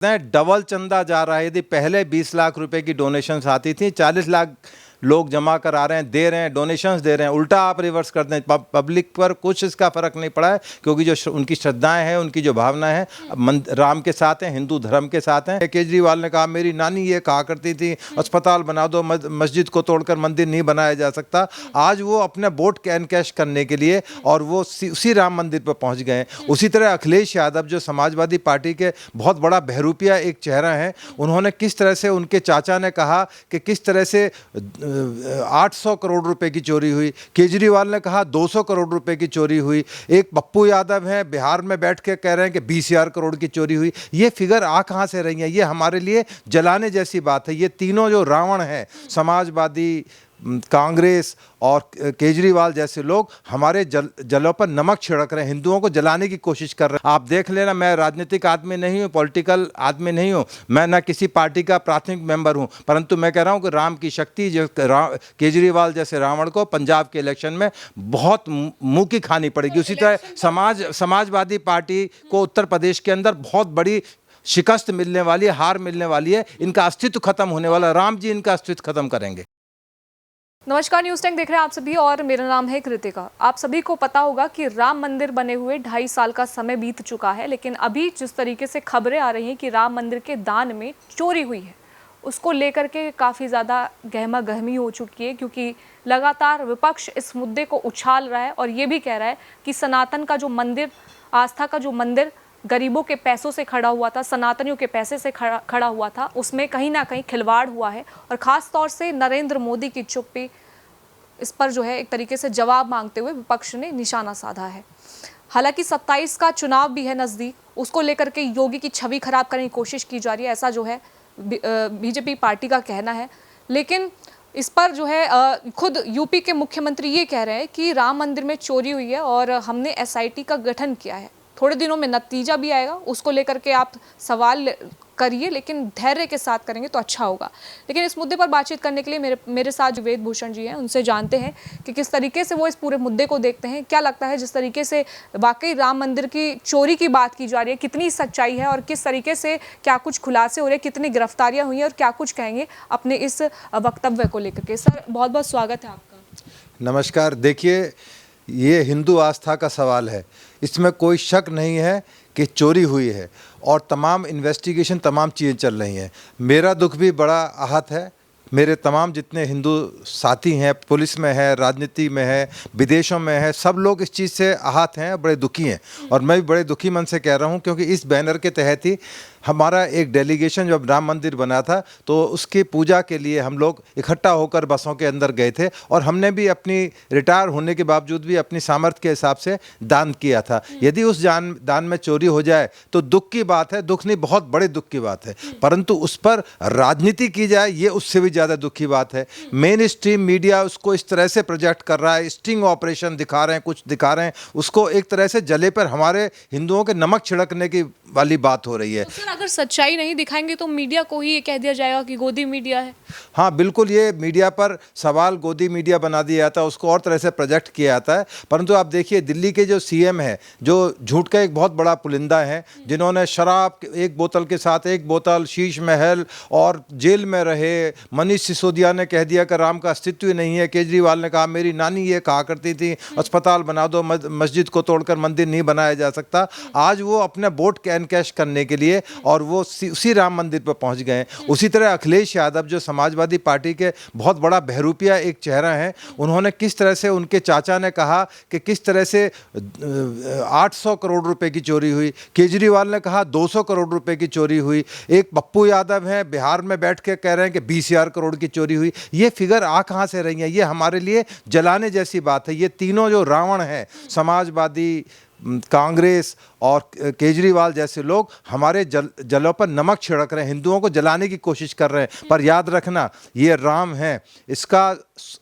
Double चंदा जा रहा है। यदि पहले 20 लाख रुपए की डोनेशंस आती थी, 40 लाख लोग जमा करा रहे हैं, दे रहे हैं, डोनेशंस दे रहे हैं, उल्टा आप रिवर्स कर दें। पब्लिक पर कुछ इसका फर्क नहीं पड़ा है, क्योंकि जो उनकी श्रद्धाएं हैं, उनकी जो भावनाएं हैं राम के साथ हैं, हिंदू धर्म के साथ हैं। केजरीवाल ने कहा, मेरी नानी ये कहा करती थी, अस्पताल बना दो, मस्जिद को तोड़कर मंदिर नहीं बनाया जा सकता। आज वो अपने वोट कैश करने के लिए और वो उसी राम मंदिर पर पहुंच गए। उसी तरह अखिलेश यादव, जो समाजवादी पार्टी के बहुत बड़ा बहरूपिया एक चेहरा है, उन्होंने किस तरह से, उनके चाचा ने कहा कि किस तरह से 800 करोड़ रुपए की चोरी हुई। केजरीवाल ने कहा 200 करोड़ रुपए की चोरी हुई। एक पप्पू यादव हैं, बिहार में बैठ के कह रहे हैं कि 20,000 करोड़ की चोरी हुई। ये फिगर आ कहाँ से रही हैं? ये हमारे लिए जलाने जैसी बात है। ये तीनों जो रावण हैं, समाजवादी, कांग्रेस और केजरीवाल जैसे लोग, हमारे जलों पर नमक छिड़क रहे हैं, हिंदुओं को जलाने की कोशिश कर रहे हैं। आप देख लेना, मैं राजनीतिक आदमी नहीं हूँ, पॉलिटिकल आदमी नहीं हूँ, मैं ना किसी पार्टी का प्राथमिक मेंबर हूँ, परंतु मैं कह रहा हूँ कि राम की शक्ति, जो केजरीवाल जैसे रावण को पंजाब के इलेक्शन में बहुत मुँह की खानी पड़ेगी। उसी तरह समाजवादी पार्टी को उत्तर प्रदेश के अंदर बहुत बड़ी शिकस्त मिलने वाली है, हार मिलने वाली है। इनका अस्तित्व खत्म होने वाला, राम जी इनका अस्तित्व खत्म करेंगे। नमस्कार, न्यूज़ टैंक देख रहे हैं आप सभी और मेरा नाम है कृतिका। आप सभी को पता होगा कि राम मंदिर बने हुए 2.5 साल का समय बीत चुका है, लेकिन अभी जिस तरीके से खबरें आ रही हैं कि राम मंदिर के दान में चोरी हुई है, उसको लेकर के काफ़ी ज़्यादा गहमा गहमी हो चुकी है, क्योंकि लगातार विपक्ष इस मुद्दे को उछाल रहा है और ये भी कह रहा है कि सनातन का जो मंदिर, आस्था का जो मंदिर गरीबों के पैसों से खड़ा हुआ था, सनातनियों के पैसे से खड़ा हुआ था, उसमें कहीं ना कहीं खिलवाड़ हुआ है। और ख़ास तौर से नरेंद्र मोदी की चुप्पी, इस पर जो है एक तरीके से जवाब मांगते हुए विपक्ष ने निशाना साधा है। हालांकि 27 का चुनाव भी है नज़दीक, उसको लेकर के योगी की छवि खराब करने की कोशिश की जा रही है, ऐसा जो है बीजेपी पार्टी का कहना है। लेकिन इस पर जो है खुद यूपी के मुख्यमंत्री ये कह रहे हैं कि राम मंदिर में चोरी हुई है और हमने एसआईटी का गठन किया है, थोड़े दिनों में नतीजा भी आएगा, उसको लेकर के आप सवाल करिए, लेकिन धैर्य के साथ करेंगे तो अच्छा होगा। लेकिन इस मुद्दे पर बातचीत करने के लिए मेरे साथ जो वेद भूषण जी हैं, उनसे जानते हैं कि किस तरीके से वो इस पूरे मुद्दे को देखते हैं। क्या लगता है, जिस तरीके से वाकई राम मंदिर की चोरी की बात की जा रही है, कितनी सच्चाई है और किस तरीके से क्या कुछ खुलासे हो रहे हैं, कितनी गिरफ्तारियां हुई हैं और क्या कुछ कहेंगे अपने इस वक्तव्य को लेकर के? सर, बहुत बहुत स्वागत है आपका। नमस्कार। देखिए, ये हिंदू आस्था का सवाल है, इसमें कोई शक नहीं है कि चोरी हुई है और तमाम इन्वेस्टिगेशन, तमाम चीज़ें चल रही हैं। मेरा दुख भी बड़ा आहत है, मेरे तमाम जितने हिंदू साथी हैं, पुलिस में है, राजनीति में है, विदेशों में है, सब लोग इस चीज़ से आहत हैं, बड़े दुखी हैं। और मैं भी बड़े दुखी मन से कह रहा हूं, क्योंकि इस बैनर के तहत ही हमारा एक डेलीगेशन, जब राम मंदिर बना था तो उसकी पूजा के लिए हम लोग इकट्ठा होकर बसों के अंदर गए थे, और हमने भी अपनी रिटायर होने के बावजूद भी अपनी सामर्थ्य के हिसाब से दान किया था। यदि उस दान में चोरी हो जाए तो दुख की बात है, दुख नहीं, बहुत बड़े दुख की बात है, परंतु उस पर राजनीति की जाए, ये उससे भी ज़्यादा दुख की बात है। मेन स्ट्रीम मीडिया उसको इस तरह से प्रोजेक्ट कर रहा है, स्टिंग ऑपरेशन दिखा रहे हैं, कुछ दिखा रहे हैं, उसको एक तरह से जले पर हमारे हिंदुओं के नमक छिड़कने की वाली बात हो रही है। तो अगर सच्चाई नहीं दिखाएंगे तो मीडिया को ही ये कह दिया जाएगा कि गोदी मीडिया है। हाँ, बिल्कुल, ये मीडिया पर सवाल गोदी मीडिया बना दिया जाता है, उसको और तरह से प्रोजेक्ट किया जाता है। परंतु आप देखिए, दिल्ली के जो सीएम है, जो झूठ का एक बहुत बड़ा पुलिंदा है, जिन्होंने शराब एक बोतल के साथ एक बोतल, शीश महल और जेल में रहे। मनीष सिसोदिया ने कह दिया कि राम का अस्तित्व ही नहीं है। केजरीवाल ने कहा, मेरी नानी ये कहा करती थी, अस्पताल बना दो, मस्जिद को तोड़कर मंदिर नहीं बनाया जा सकता। आज वो अपने वोट कैश करने के लिए और वो उसी राम मंदिर पर पहुंच गए। उसी तरह अखिलेश यादव, जो समाजवादी पार्टी के बहुत बड़ा बहरूपिया एक चेहरा है, उन्होंने किस तरह से, उनके चाचा ने कहा कि किस तरह से 800 करोड़ रुपए की चोरी हुई। केजरीवाल ने कहा 200 करोड़ रुपए की चोरी हुई। एक पप्पू यादव हैं, बिहार में बैठ के कह रहे हैं कि 20,000 करोड़ की चोरी हुई। ये फिगर आ कहाँ से रही हैं? ये हमारे लिए जलाने जैसी बात है। ये तीनों जो रावण हैं, समाजवादी, कांग्रेस और केजरीवाल जैसे लोग, हमारे जलों पर नमक छिड़क रहे हैं, हिंदुओं को जलाने की कोशिश कर रहे हैं। पर याद रखना, ये राम है, इसका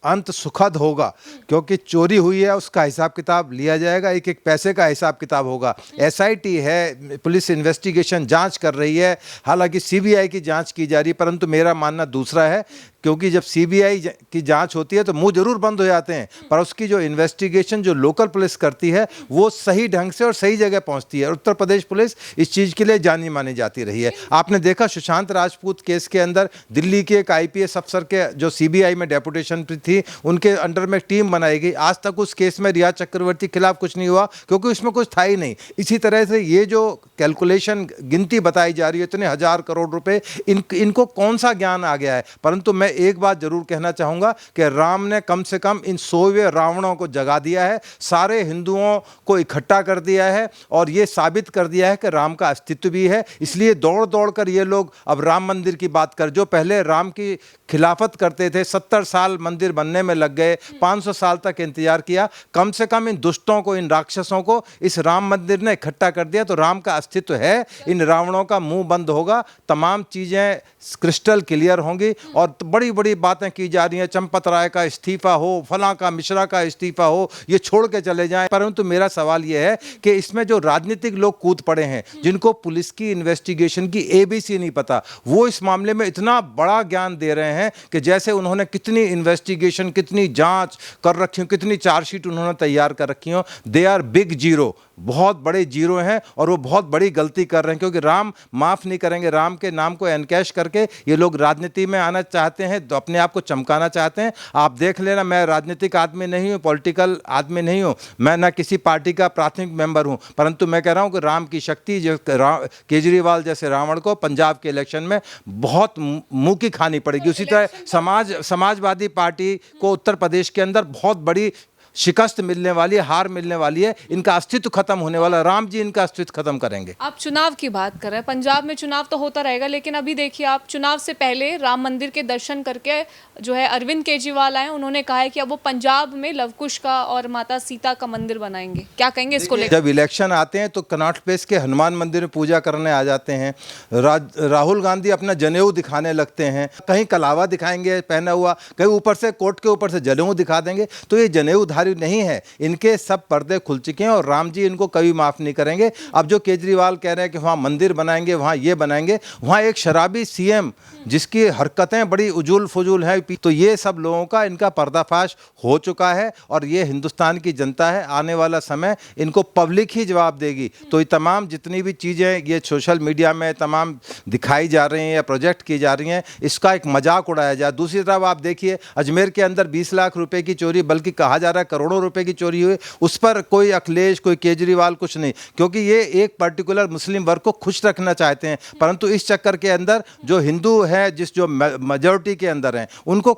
अंत सुखद होगा, क्योंकि चोरी हुई है उसका हिसाब किताब लिया जाएगा, एक एक पैसे का हिसाब किताब होगा। एसआईटी है, पुलिस इन्वेस्टिगेशन जांच कर रही है, हालांकि सीबीआई की जांच की जा रही है, परंतु मेरा मानना दूसरा है, क्योंकि जब सीबीआई की जांच होती है तो मुंह जरूर बंद हो जाते हैं, पर उसकी जो इन्वेस्टिगेशन जो लोकल पुलिस करती है वो सही ढंग से और सही जगह पहुंचती है। उत्तर प्रदेश पुलिस इस चीज़ के लिए जानी मानी जाती रही है। आपने देखा सुशांत राजपूत केस के अंदर दिल्ली के एक आईपीएस अफसर के जो सीबीआई में डेपुटेशन थी, उनके अंडर में टीम बनाई गई, आज तक उस केस में रिया चक्रवर्ती के खिलाफ कुछ नहीं हुआ, क्योंकि उसमें कुछ था ही नहीं। इसी तरह से ये जो कैलकुलेशन गिनती बताई जा रही है, इतने हजार करोड़ रुपए, इनको कौन सा ज्ञान आ गया है। परंतु मैं एक बात जरूर कहना चाहूंगा कि राम ने कम से कम इन सोए रावणों को जगा दिया है, सारे हिंदुओं को इकट्ठा कर दिया है और ये साबित कर दिया है कि राम का अस्तित्व भी है। इसलिए दौड़ दौड़ कर ये लोग अब राम मंदिर की बात कर, जो पहले राम की खिलाफत करते थे, 70 साल मंदिर बनने में लग गए, 500 साल तक इंतजार किया, कम से कम इन दुष्टों को, इन राक्षसों को इस राम मंदिर ने इकट्ठा कर दिया, तो राम का अस्तित्व है। इन रावणों का मुंह बंद होगा, तमाम चीजें क्रिस्टल क्लियर होंगी। और बड़ी बड़ी बातें की जा रही हैं, चंपत राय का इस्तीफा हो, फलां का मिश्रा का इस्तीफा हो, ये छोड़ के चले जाएं। परंतु मेरा सवाल यह है कि इसमें जो राजनीतिक लोग कूद पड़े हैं, जिनको पुलिस की इन्वेस्टिगेशन की एबीसी नहीं पता, वो इस मामले में इतना बड़ा ज्ञान दे रहे हैं कि जैसे उन्होंने कितनी इन्वेस्टिगेशन, कितनी जांच कर रखी हो, कितनी चार्जशीट उन्होंने तैयार कर रखी हो। दे आर बिग जीरो, बहुत बड़े जीरो हैं और वो बहुत बड़ी गलती कर रहे हैं, क्योंकि राम माफ नहीं करेंगे। राम के नाम को एनकैश करके ये लोग राजनीति में आना चाहते हैं, तो अपने आप को चमकाना चाहते हैं। आप देख लेना, मैं राजनीतिक आदमी नहीं हूँ, पॉलिटिकल आदमी नहीं हूँ, मैं ना किसी पार्टी का प्राथमिक मेंबर हूँ, परंतु मैं कह रहा हूँ कि राम की शक्ति जो केजरीवाल जैसे रावण को पंजाब के इलेक्शन में बहुत मुंह की खानी पड़ेगी। उसी तरह समाजवादी पार्टी को उत्तर प्रदेश के अंदर बहुत बड़ी शिकस्त मिलने वाली है, हार मिलने वाली है, इनका अस्तित्व खत्म होने वाला। राम जी इनका अस्तित्व खत्म करेंगे। आप चुनाव की बात कर रहे हैं, पंजाब में चुनाव तो होता रहेगा, लेकिन अभी देखिए आप चुनाव से पहले राम मंदिर के दर्शन करके जो है अरविंद केजरीवाल आए, उन्होंने कहा है कि अब वो पंजाब में लवकुश का और माता सीता का मंदिर बनाएंगे। क्या कहेंगे इसको लेकर? जब इलेक्शन आते हैं तो कनॉट प्लेस के हनुमान मंदिर में पूजा करने आ जाते हैं, राहुल गांधी अपना जनेऊ दिखाने लगते हैं, कहीं कलावा दिखाएंगे पहना हुआ, कहीं ऊपर से कोट के ऊपर से जनेऊ दिखा देंगे। तो ये जनेऊधारी नहीं है, इनके सब पर्दे खुल चुके हैं और राम जी इनको कभी माफ नहीं करेंगे। अब जो केजरीवाल कह रहे हैं कि वहाँ मंदिर बनाएंगे, वहाँ ये बनाएंगे, वहाँ एक शराबी सीएम जिसकी हरकतें बड़ी उजूल फजूल हैं, तो ये सब लोगों का इनका पर्दाफाश हो चुका है और ये हिंदुस्तान की जनता है, आने वाला समय इनको पब्लिक ही जवाब देगी। तो ये तमाम जितनी भी चीज़ें ये सोशल मीडिया में तमाम दिखाई जा रही हैं या प्रोजेक्ट की जा रही हैं, इसका एक मजाक उड़ाया जाए। दूसरी तरफ आप देखिए अजमेर के अंदर 20 लाख रुपए की चोरी, बल्कि कहा जा रहा है करोड़ों रुपए की चोरी हुई, उस पर कोई अखिलेश, कोई केजरीवाल कुछ नहीं, क्योंकि ये एक पर्टिकुलर मुस्लिम वर्ग को खुश रखना चाहते हैं। परंतु इस चक्कर के अंदर जो हिंदू है, जो मेजॉरिटी के अंदर हैं, उनको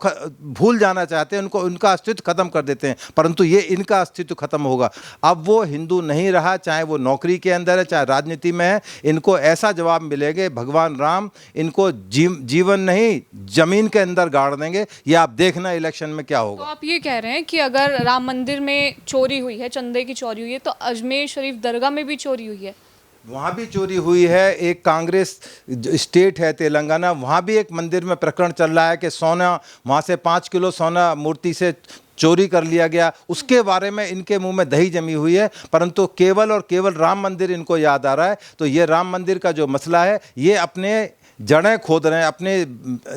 भूल जाना चाहते हैं, उनको उनका अस्तित्व खत्म कर देते हैं। परंतु ये इनका अस्तित्व खत्म होगा। अब वो हिंदू नहीं रहा, चाहे वो नौकरी के अंदर है, चाहे राजनीति में है, इनको ऐसा जवाब मिलेगा, भगवान राम इनको जीवन नहीं जमीन के अंदर गाड़ देंगे। ये आप देखना इलेक्शन में क्या होगा। तो आप ये कह रहे हैं कि अगर राम मंदिर में चोरी हुई है, चंदे की चोरी हुई है, तो अजमेर शरीफ दरगाह में भी चोरी हुई है? वहाँ भी चोरी हुई है। एक कांग्रेस स्टेट है तेलंगाना, वहाँ भी एक मंदिर में प्रकरण चल रहा है कि सोना, वहाँ से 5 किलो सोना मूर्ति से चोरी कर लिया गया। उसके बारे में इनके मुंह में दही जमी हुई है, परंतु केवल और केवल राम मंदिर इनको याद आ रहा है। तो ये राम मंदिर का जो मसला है, ये अपने जड़ें खोद रहे हैं, अपने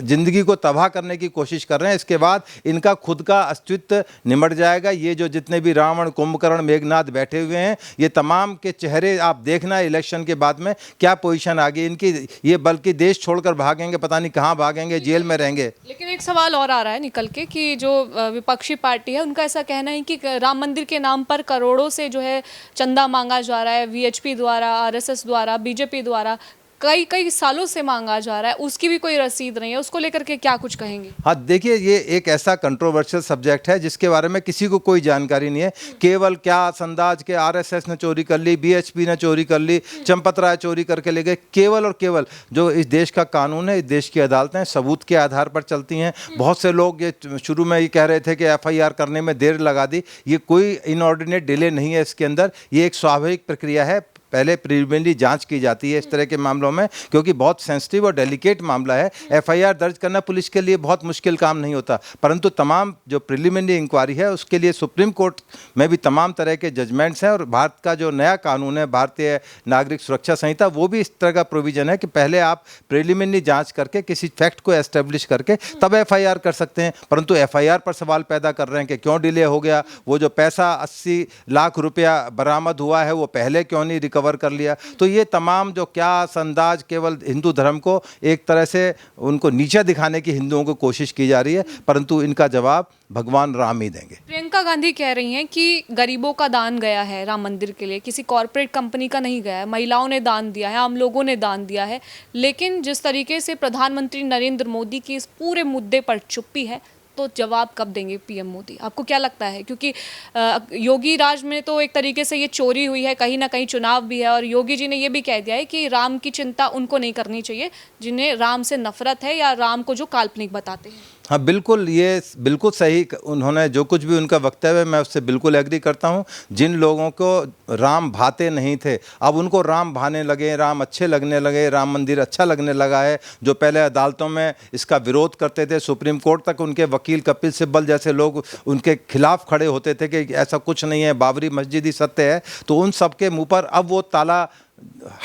ज़िंदगी को तबाह करने की कोशिश कर रहे हैं। इसके बाद इनका खुद का अस्तित्व निमट जाएगा। ये जो जितने भी रावण, कुंभकर्ण, मेघनाथ बैठे हुए हैं, ये तमाम के चेहरे आप देखना इलेक्शन के बाद में क्या पोजीशन आ गई इनकी। ये बल्कि देश छोड़कर भागेंगे, पता नहीं कहाँ भागेंगे, जेल में रहेंगे। लेकिन एक सवाल और आ रहा है निकल के कि जो विपक्षी पार्टी है, उनका ऐसा कहना है कि राम मंदिर के नाम पर करोड़ों से जो है चंदा मांगा जा रहा है, वीएचपी द्वारा, आरएसएस द्वारा, बीजेपी द्वारा कई सालों से मांगा जा रहा है, उसकी भी कोई रसीद नहीं है। उसको लेकर के क्या कुछ कहेंगे? हाँ देखिए, ये एक ऐसा कंट्रोवर्शियल सब्जेक्ट है जिसके बारे में किसी को कोई जानकारी नहीं है। केवल क्या संदाज के आरएसएस ने चोरी कर ली, बीएचपी ने चोरी कर ली, चंपत राय चोरी करके ले गए। केवल और केवल जो इस देश का कानून है, इस देश की अदालतें सबूत के आधार पर चलती हैं। बहुत से लोग ये शुरू में ये कह रहे थे कि एफआईआर करने में देर लगा दी, ये कोई इनऑर्डिनेट डिले नहीं है इसके अंदर, ये एक स्वाभाविक प्रक्रिया है। पहले प्रिलिमिनरी जांच की जाती है इस तरह के मामलों में, क्योंकि बहुत सेंसिटिव और डेलिकेट मामला है। एफआईआर दर्ज करना पुलिस के लिए बहुत मुश्किल काम नहीं होता, परंतु तमाम जो प्रिलिमिनरी इंक्वायरी है उसके लिए सुप्रीम कोर्ट में भी तमाम तरह के जजमेंट्स हैं, और भारत का जो नया कानून है भारतीय नागरिक सुरक्षा संहिता, वो भी इस तरह का प्रोविजन है कि पहले आप प्रिलिमिनरी जांच करके किसी फैक्ट को एस्टेब्लिश करके तब एफआईआर कर सकते हैं। परंतु एफआईआर पर सवाल पैदा कर रहे हैं कि क्यों डिले हो गया, वो जो पैसा 80 लाख रुपया बरामद हुआ है वो पहले क्यों नहीं रिकवर कर लिया। तो ये तमाम जो क्यास अंदाज केवल हिंदू धर्म को एक तरह से उनको नीचा दिखाने की हिंदुओं को कोशिश की जा रही है, परंतु इनका जवाब भगवान राम ही देंगे। प्रियंका गांधी कह रही हैं कि गरीबों का दान गया है राम मंदिर के लिए, किसी कॉरपोरेट कंपनी का नहीं गया है, महिलाओं ने दान दिया है, आम लोगों ने दान दिया है। लेकिन जिस तरीके से प्रधानमंत्री नरेंद्र मोदी की इस पूरे मुद्दे पर चुप्पी है, तो जवाब कब देंगे पीएम मोदी? आपको क्या लगता है? क्योंकि योगी राज में तो एक तरीके से ये चोरी हुई है, कहीं ना कहीं चुनाव भी है, और योगी जी ने ये भी कह दिया है कि राम की चिंता उनको नहीं करनी चाहिए जिन्हें राम से नफरत है या राम को जो काल्पनिक बताते हैं। हाँ बिल्कुल, ये बिल्कुल सही उन्होंने जो कुछ भी उनका वक्तव्य है मैं उससे बिल्कुल एग्री करता हूँ। जिन लोगों को राम भाते नहीं थे अब उनको राम भाने लगे, राम अच्छे लगने लगे, राम मंदिर अच्छा लगने लगा है। जो पहले अदालतों में इसका विरोध करते थे, सुप्रीम कोर्ट तक उनके वकील कपिल सिब्बल जैसे लोग उनके खिलाफ खड़े होते थे कि ऐसा कुछ नहीं है, बाबरी मस्जिद ही सत्य है, तो उन सब के मुँह पर अब वो ताला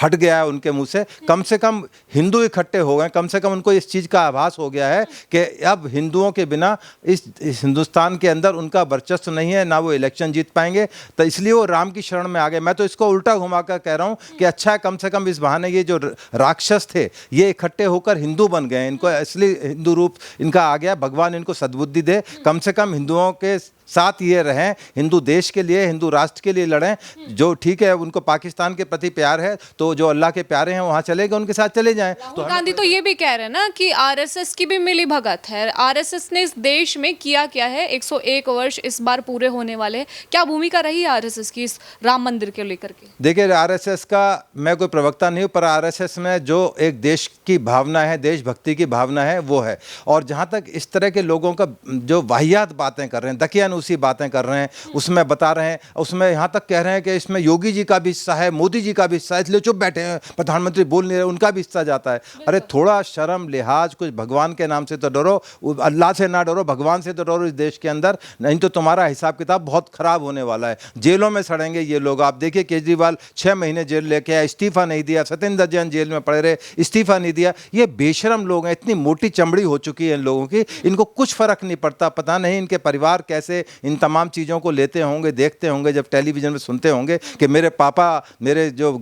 हट गया है उनके मुंह से। कम हिंदू इकट्ठे हो गए, कम से कम उनको इस चीज़ का आभास हो गया है कि अब हिंदुओं के बिना इस हिंदुस्तान के अंदर उनका वर्चस्व नहीं है, ना वो इलेक्शन जीत पाएंगे। तो इसलिए वो राम की शरण में आ गए। मैं तो इसको उल्टा घुमा कर कह रहा हूँ कि अच्छा है, कम से कम इस बहाने ये जो राक्षस थे ये इकट्ठे होकर हिंदू बन गए, इनको असली हिंदू रूप इनका आ गया। भगवान इनको सद्बुद्धि दे, कम से कम हिंदुओं के साथ ये रहें, हिंदू देश के लिए, हिंदू राष्ट्र के लिए लड़ें। जो ठीक है उनको पाकिस्तान के प्रति प्यार है तो जो अल्लाह के प्यारे हैं वहाँ चले गए, उनके साथ चले जाएं। राहुल गांधी तो ये भी कह रहे हैं ना कि आरएसएस की भी मिली भगत है। आरएसएस ने इस देश में किया क्या है, 101 वर्ष इस बार पूरे होने वाले, क्या भूमिका रही है आरएसएस की इस राम मंदिर के लेकर के? देखिए आरएसएस का मैं कोई प्रवक्ता नहीं हूँ, पर आरएसएस में जो एक देश की भावना है, देशभक्ति की भावना है वो है। और जहाँ तक इस तरह के लोगों का जो वाहियात बातें कर रहे हैं, दकियानूसी बातें कर रहे हैं, उसमें बता रहे हैं, उसमें यहाँ तक कह रहे हैं कि इसमें योगी जी का भी हिस्सा है, मोदी जी का भी हिस्सा है, इसलिए चुप बैठे हैं, प्रधानमंत्री बोल नहीं रहे, उनका भी हिस्सा जाता है। अरे थोड़ा शर्म लिहाज, कुछ भगवान के नाम से तो डरो, अल्लाह से ना डरो, भगवान से तो डरो इस देश के अंदर, नहीं तो तुम्हारा हिसाब किताब बहुत खराब होने वाला है। जेलों में सड़ेंगे ये लोग। आप देखिए केजरीवाल 6 महीने जेल लेके आया, इस्तीफा नहीं दिया, सत्येंद्र जैन जेल में पड़े रहे, इस्तीफा नहीं दिया। ये बेशरम लोग हैं, इतनी मोटी चमड़ी हो चुकी है इन लोगों की, इनको कुछ फर्क नहीं पड़ता। पता नहीं इनके परिवार कैसे इन तमाम चीज़ों को लेते होंगे, देखते होंगे, जब टेलीविजन में सुनते होंगे कि मेरे पापा, मेरे जो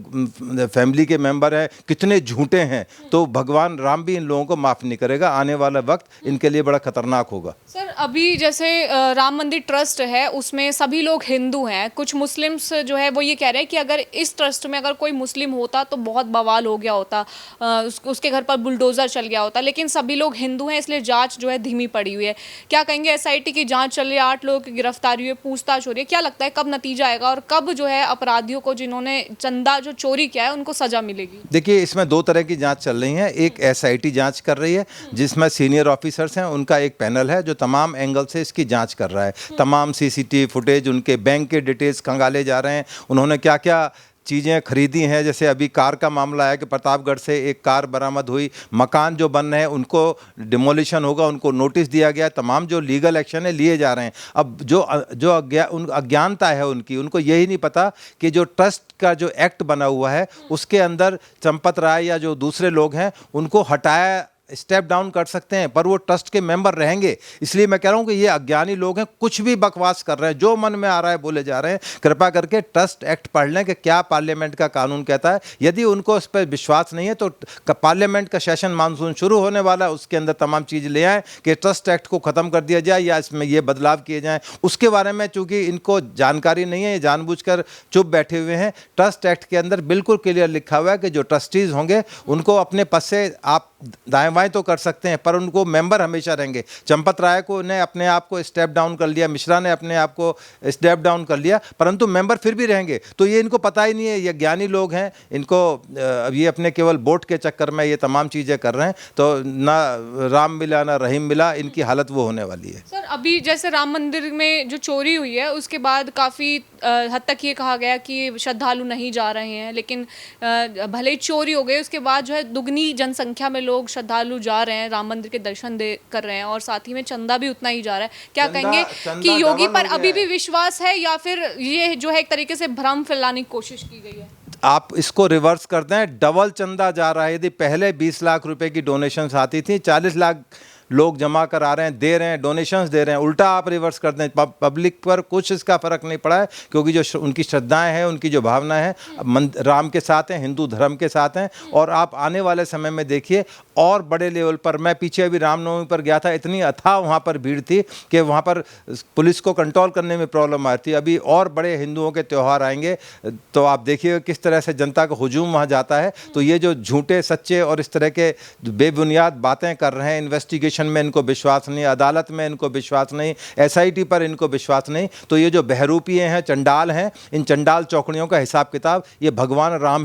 फैमिली के मेंबर हैं कितने झूठे हैं। तो भगवान राम भी इन लोगों को माफ़ नहीं करेगा। आने वाला वक्त इनके लिए बड़ा खतरनाक होगा। सर अभी जैसे राम मंदिर ट्रस्ट है उसमें सभी लोग हिंदू हैं, कुछ मुस्लिम्स जो है वो ये कह रहे हैं कि अगर इस ट्रस्ट में अगर कोई मुस्लिम होता तो बहुत बवाल हो गया होता, उसके घर पर बुलडोज़र चल गया होता, लेकिन सभी लोग हिंदू हैं इसलिए जांच जो है धीमी पड़ी हुई है। क्या कहेंगे? एसआईटी की जांच चल रही है, 8 लोगों की गिरफ्तारी हुई है, पूछताछ हो रही है, क्या लगता है कब नतीजा आएगा और कब जो है अपराधियों को जिन्होंने चंदा जो चोरी किया है उनको सजा मिलेगी? देखिए इसमें 2 तरह की जांच चल रही है। एक एसआईटी जांच कर रही है जिसमें सीनियर ऑफिसर्स हैं, उनका एक पैनल है जो तमाम एंगल से इसकी जांच कर रहा है। तमाम सीसीटीवी फुटेज, उनके बैंक के डिटेल्स खंगाले जा रहे हैं, उन्होंने क्या क्या चीज़ें खरीदी हैं। जैसे अभी कार का मामला है कि प्रतापगढ़ से एक कार बरामद हुई, मकान जो बन रहे हैं उनको डिमोलिशन होगा, उनको नोटिस दिया गया, तमाम जो लीगल एक्शन है लिए जा रहे हैं। अब जो अज्ञानता है उनकी, उनको यही नहीं पता कि जो ट्रस्ट का जो एक्ट बना हुआ है उसके अंदर चंपत राय या जो दूसरे लोग हैं उनको हटाया, स्टेप डाउन कर सकते हैं, पर वो ट्रस्ट के मेंबर रहेंगे। इसलिए मैं कह रहा हूँ कि ये अज्ञानी लोग हैं, कुछ भी बकवास कर रहे हैं, जो मन में आ रहा है बोले जा रहे हैं। कृपया करके ट्रस्ट एक्ट पढ़ लें कि क्या पार्लियामेंट का कानून कहता है। यदि उनको उस पर विश्वास नहीं है तो पार्लियामेंट का सेशन मानसून शुरू होने वाला है, उसके अंदर तमाम चीज़ ले आएँ कि ट्रस्ट एक्ट को ख़त्म कर दिया जाए या इसमें ये बदलाव किए जाएँ। उसके बारे में चूँकि इनको जानकारी नहीं है, ये जानबूझकर चुप बैठे हुए हैं। ट्रस्ट एक्ट के अंदर बिल्कुल क्लियर लिखा हुआ है कि जो ट्रस्टीज़ होंगे उनको अपने पद से आप दाएं कार्रवाई तो कर सकते हैं, पर उनको मेंबर हमेशा रहेंगे। चंपत राय को ने अपने आप को स्टेप डाउन कर लिया, मिश्रा ने अपने आप को स्टेप डाउन कर लिया, परंतु मेंबर फिर भी रहेंगे। तो ये इनको पता ही नहीं है, ये ज्ञानी लोग हैं, इनको अब ये अपने केवल वोट के चक्कर में ये तमाम चीज़ें कर रहे हैं, तो ना राम मिला ना रहीम मिला, इनकी हालत वो होने वाली है। सर अभी जैसे राम मंदिर में जो चोरी हुई है उसके बाद काफ़ी हद तक ये कहा गया कि श्रद्धालु नहीं जा रहे हैं, लेकिन भले ही चोरी हो गई उसके बाद जो है दुगनी जनसंख्या में लोग श्रद्धालु जा रहे हैं, राम मंदिर के दर्शन दे कर रहे हैं और साथ ही में चंदा भी उतना ही जा रहा है। क्या कहेंगे कि योगी पर अभी भी विश्वास है या फिर ये जो है एक तरीके से भ्रम फैलाने की कोशिश की गई है? आप इसको रिवर्स करते हैं, डबल चंदा जा रहा है। यदि पहले 20 लाख रुपए की डोनेशंस आती थी, 40 लाख लोग जमा कर आ रहे हैं, दे रहे हैं, डोनेशंस दे रहे हैं, उल्टा आप रिवर्स कर दें। पब्लिक पर कुछ इसका फ़र्क नहीं पड़ा है, क्योंकि जो उनकी श्रद्धाएं हैं, उनकी जो भावना है राम के साथ हैं, हिंदू धर्म के साथ हैं। और आप आने वाले समय में देखिए और बड़े लेवल पर, मैं पीछे अभी रामनवमी पर गया था, इतनी अथाह वहाँ पर भीड़ थी कि वहाँ पर पुलिस को कंट्रोल करने में प्रॉब्लम आती है। अभी और बड़े हिंदुओं के त्यौहार आएंगे, तो आप देखिए किस तरह से जनता का हुजूम वहाँ जाता है। तो ये जो झूठे सच्चे और इस तरह के बेबुनियाद बातें कर रहे हैं, इन्वेस्टिगेशन में इनको विश्वास नहीं, अदालत में इनको विश्वास नहीं, SIT पर इनको विश्वास नहीं, तो ये जो बहरूपिये हैं, चंडाल हैं, इन चंडाल चौकड़ियों का हिसाब किताब ये भगवान राम